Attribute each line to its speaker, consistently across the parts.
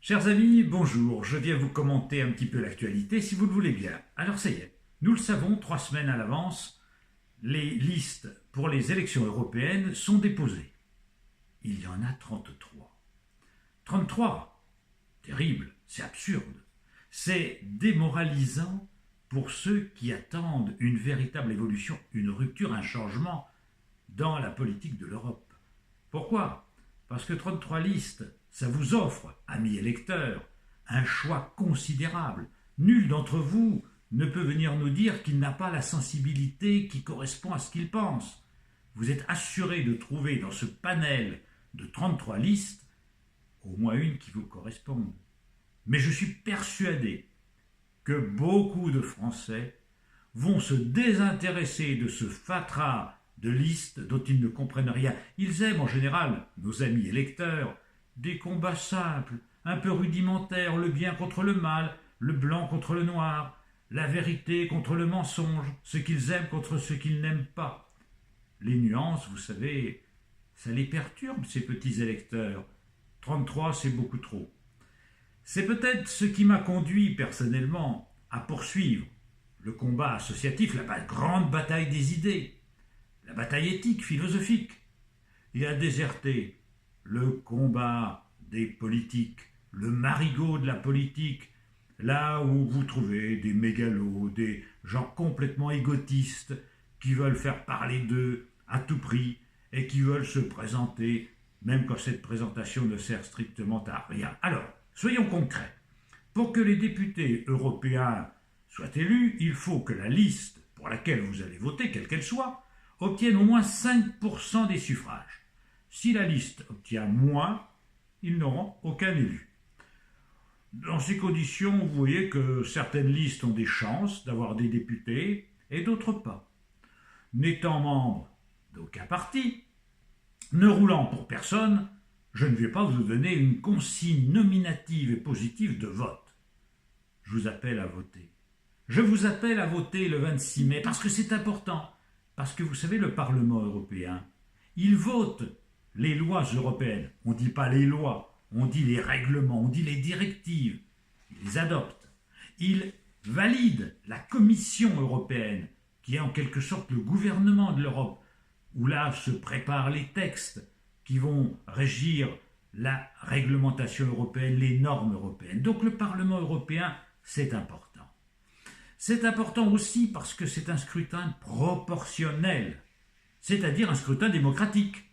Speaker 1: Chers amis, bonjour, je viens vous commenter un petit peu l'actualité si vous le voulez bien. Alors ça y est, nous le savons, 3 semaines à l'avance, les listes pour les élections européennes sont déposées. Il y en a 33. 33, terrible, c'est absurde. C'est démoralisant pour ceux qui attendent une véritable évolution, une rupture, un changement dans la politique de l'Europe. Pourquoi ? Parce que 33 listes, ça vous offre, amis électeurs, un choix considérable. Nul d'entre vous ne peut venir nous dire qu'il n'a pas la sensibilité qui correspond à ce qu'il pense. Vous êtes assuré de trouver dans ce panel de 33 listes au moins une qui vous corresponde. Mais je suis persuadé que beaucoup de Français vont se désintéresser de ce fatras de listes dont ils ne comprennent rien. Ils aiment en général, nos amis électeurs, des combats simples, un peu rudimentaires, le bien contre le mal, le blanc contre le noir, la vérité contre le mensonge, ce qu'ils aiment contre ce qu'ils n'aiment pas. Les nuances, vous savez, ça les perturbe, ces petits électeurs. 33, c'est beaucoup trop. C'est peut-être ce qui m'a conduit personnellement à poursuivre le combat associatif, la grande bataille des idées, la bataille éthique, philosophique, et à déserter le combat des politiques, le marigot de la politique, là où vous trouvez des mégalos, des gens complètement égotistes qui veulent faire parler d'eux à tout prix et qui veulent se présenter, même quand cette présentation ne sert strictement à rien. Alors, soyons concrets. Pour que les députés européens soient élus, il faut que la liste pour laquelle vous allez voter, quelle qu'elle soit, obtienne au moins 5% des suffrages. Si la liste obtient moins, ils n'auront aucun élu. Dans ces conditions, vous voyez que certaines listes ont des chances d'avoir des députés et d'autres pas. N'étant membre d'aucun parti, ne roulant pour personne, je ne vais pas vous donner une consigne nominative et positive de vote. Je vous appelle à voter. Je vous appelle à voter le 26 mai parce que c'est important. Parce que vous savez, le Parlement européen, il vote les lois européennes. On ne dit pas les lois, on dit les règlements, on dit les directives. Il les adopte. Il valide la Commission européenne, qui est en quelque sorte le gouvernement de l'Europe, où là se préparent les textes qui vont régir la réglementation européenne, les normes européennes. Donc le Parlement européen, c'est important. C'est important aussi parce que c'est un scrutin proportionnel, c'est-à-dire un scrutin démocratique.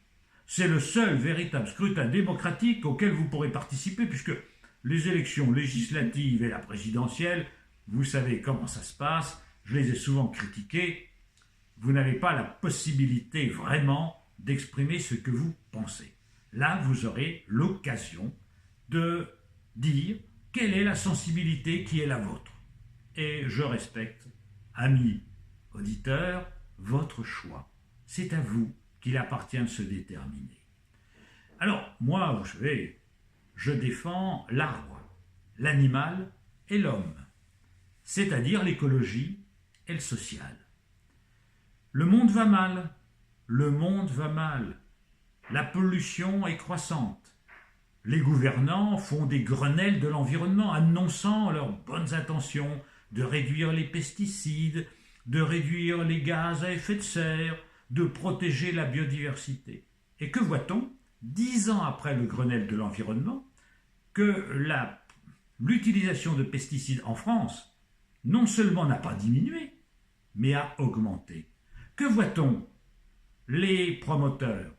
Speaker 1: C'est le seul véritable scrutin démocratique auquel vous pourrez participer, puisque les élections législatives et la présidentielle, vous savez comment ça se passe, je les ai souvent critiquées, vous n'avez pas la possibilité vraiment d'exprimer ce que vous pensez. Là, vous aurez l'occasion de dire quelle est la sensibilité qui est la vôtre. Et je respecte, amis auditeurs, votre choix. C'est à vous qu'il appartient de se déterminer. Alors, moi, vous savez, je défends l'arbre, l'animal et l'homme, c'est-à-dire l'écologie et le social. Le monde va mal, le monde va mal. La pollution est croissante. Les gouvernants font des Grenelles de l'environnement, annonçant leurs bonnes intentions de réduire les pesticides, de réduire les gaz à effet de serre, de protéger la biodiversité. Et que voit-on, 10 ans après le Grenelle de l'environnement, que l'utilisation de pesticides en France non seulement n'a pas diminué, mais a augmenté. Que voit-on? Les promoteurs,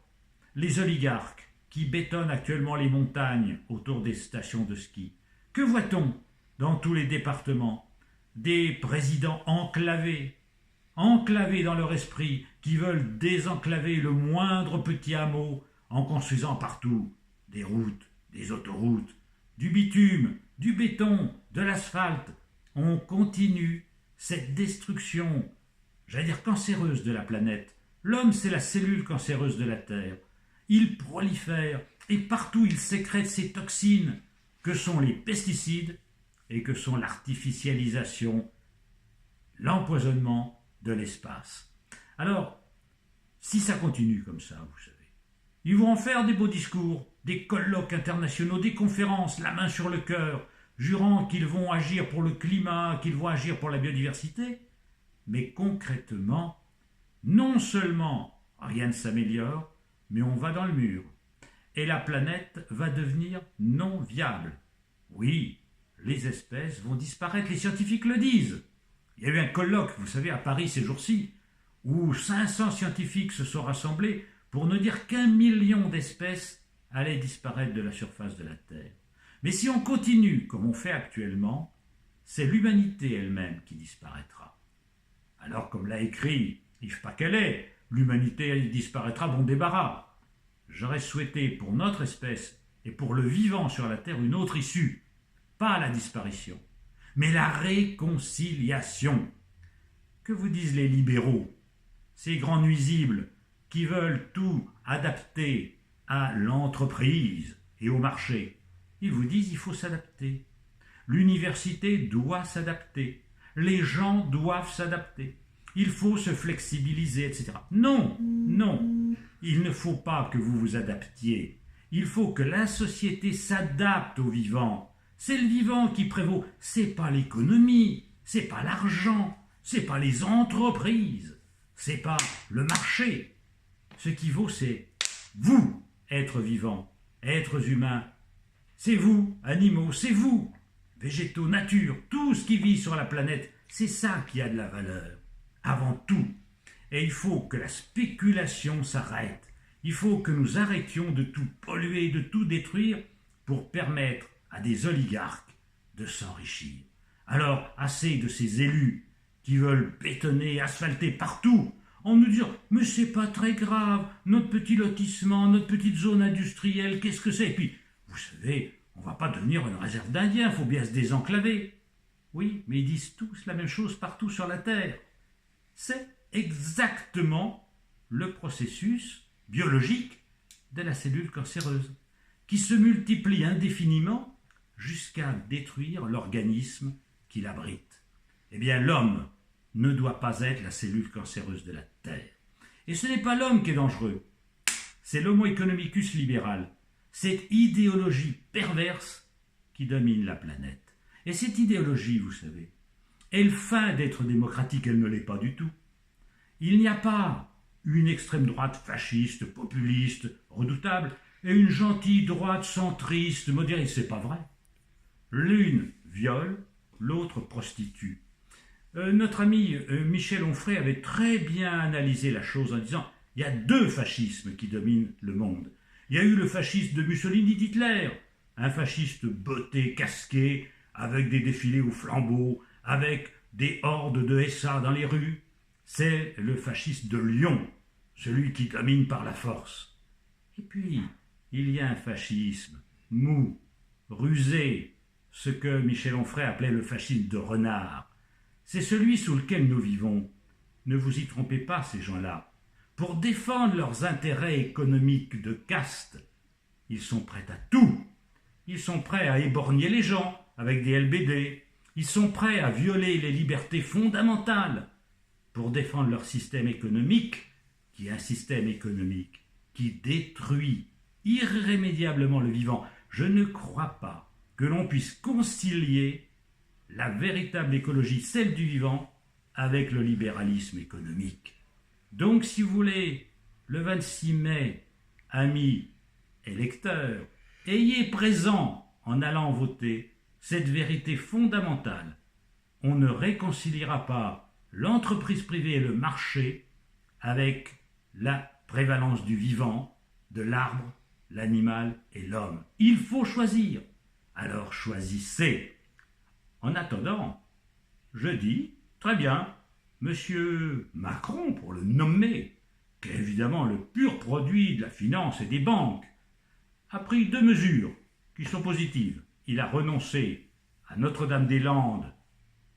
Speaker 1: les oligarques qui bétonnent actuellement les montagnes autour des stations de ski. Que voit-on dans tous les départements? Des présidents enclavés dans leur esprit, qui veulent désenclaver le moindre petit hameau en construisant partout des routes, des autoroutes, du bitume, du béton, de l'asphalte. On continue cette destruction, j'allais dire cancéreuse de la planète. L'homme, c'est la cellule cancéreuse de la Terre. Il prolifère et partout il sécrète ces toxines que sont les pesticides et que sont l'artificialisation, l'empoisonnement de l'espace. Alors, si ça continue comme ça, vous savez, ils vont en faire des beaux discours. des colloques internationaux, des conférences, la main sur le cœur, jurant qu'ils vont agir pour le climat, qu'ils vont agir pour la biodiversité, mais concrètement, non seulement rien ne s'améliore, mais on va dans le mur. Et la planète va devenir non viable. Oui, les espèces vont disparaître, les scientifiques le disent. Il y a eu un colloque, vous savez, à Paris ces jours-ci, où 500 scientifiques se sont rassemblés pour nous dire qu'1 million d'espèces allaient disparaître de la surface de la Terre. Mais si on continue comme on fait actuellement, c'est l'humanité elle-même qui disparaîtra. Alors, comme l'a écrit Yves Paquelet, l'humanité elle disparaîtra, bon débarras. J'aurais souhaité pour notre espèce et pour le vivant sur la Terre une autre issue, pas la disparition, mais la réconciliation. Que vous disent les libéraux, ces grands nuisibles qui veulent tout adapter à l'entreprise et au marché? Ils vous disent qu'il faut s'adapter. L'université doit s'adapter. Les gens doivent s'adapter. Il faut se flexibiliser, etc. Non, non, il ne faut pas que vous vous adaptiez. Il faut que la société s'adapte au vivant. C'est le vivant qui prévaut. C'est pas l'économie, c'est pas l'argent, c'est pas les entreprises, c'est pas le marché. Ce qui vaut, c'est vous, êtres vivants, êtres humains. C'est vous, animaux, c'est vous, végétaux, nature, tout ce qui vit sur la planète. C'est ça qui a de la valeur, avant tout. Et il faut que la spéculation s'arrête. Il faut que nous arrêtions de tout polluer, de tout détruire pour permettre à des oligarques de s'enrichir. Alors, assez de ces élus qui veulent bétonner, asphalter partout, en nous disant « mais c'est pas très grave, notre petit lotissement, notre petite zone industrielle, qu'est-ce que c'est ?» Et puis, vous savez, on ne va pas devenir une réserve d'Indiens, il faut bien se désenclaver. Oui, mais ils disent tous la même chose partout sur la Terre. C'est exactement le processus biologique de la cellule cancéreuse, qui se multiplie indéfiniment jusqu'à détruire l'organisme qui l'abrite. Eh bien, l'homme ne doit pas être la cellule cancéreuse de la Terre. Et ce n'est pas l'homme qui est dangereux, c'est l'homo economicus libéral, cette idéologie perverse qui domine la planète. Et cette idéologie, vous savez, elle feint d'être démocratique, elle ne l'est pas du tout. Il n'y a pas une extrême droite fasciste, populiste, redoutable, et une gentille droite centriste, modérée. C'est pas vrai. L'une viole, l'autre prostitue. Notre ami Michel Onfray avait très bien analysé la chose en disant il y a deux fascismes qui dominent le monde. Il y a eu le fascisme de Mussolini d'Hitler, un fasciste botté, casqué, avec des défilés aux flambeaux, avec des hordes de SA dans les rues. C'est le fascisme de Lyon, celui qui domine par la force. Et puis, il y a un fascisme mou, rusé, ce que Michel Onfray appelait le fascisme de renard. C'est celui sous lequel nous vivons. Ne vous y trompez pas, ces gens-là. Pour défendre leurs intérêts économiques de caste, ils sont prêts à tout. Ils sont prêts à éborgner les gens avec des LBD. Ils sont prêts à violer les libertés fondamentales pour défendre leur système économique, qui est un système économique qui détruit irrémédiablement le vivant. Je ne crois pas que l'on puisse concilier la véritable écologie, celle du vivant, avec le libéralisme économique. Donc, si vous voulez, le 26 mai, amis électeurs, ayez présent, en allant voter, cette vérité fondamentale. On ne réconciliera pas l'entreprise privée et le marché avec la prévalence du vivant, de l'arbre, l'animal et l'homme. Il faut choisir. Alors choisissez. En attendant, je dis, très bien, Monsieur Macron, pour le nommer, qui est évidemment le pur produit de la finance et des banques, a pris 2 mesures qui sont positives. Il a renoncé à Notre-Dame-des-Landes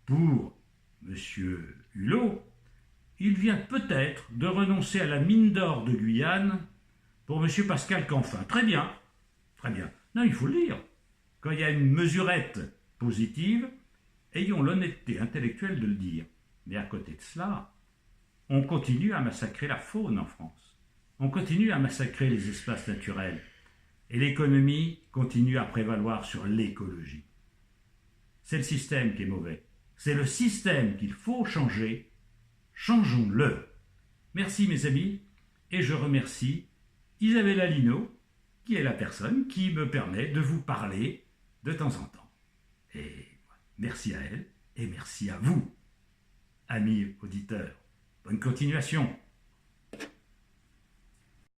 Speaker 1: pour Monsieur Hulot. Il vient peut-être de renoncer à la mine d'or de Guyane pour Monsieur Pascal Canfin. Très bien, très bien. Non, il faut le dire. Quand il y a une mesurette positive, ayons l'honnêteté intellectuelle de le dire. Mais à côté de cela, on continue à massacrer la faune en France. On continue à massacrer les espaces naturels. et l'économie continue à prévaloir sur l'écologie. C'est le système qui est mauvais. C'est le système qu'il faut changer. Changeons-le. Merci mes amis, et je remercie Isabelle Alino, qui est la personne qui me permet de vous parler de temps en temps. Et merci à elle, et merci à vous, amis auditeurs. Bonne continuation.